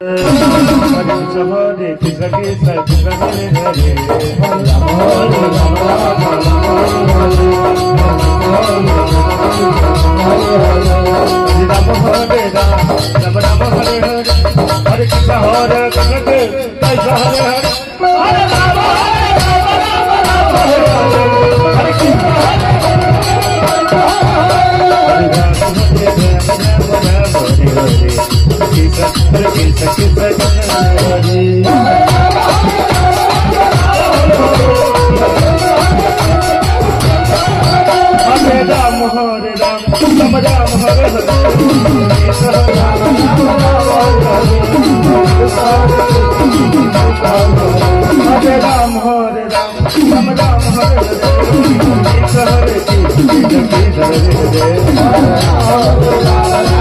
Hare Krishna Krishna Krishna Hare Hare Ram Hare Ram Ram Ram Hare Hare Hare Krishna Hare Krishna Krishna Hare Hare Hare Ram Hare Krishna Hare Krishna Krishna Hare Ram Hare Ram Ram Hare Hare Ram Hare Ram Ram Hare Hare Hare Krishna Krishna Hare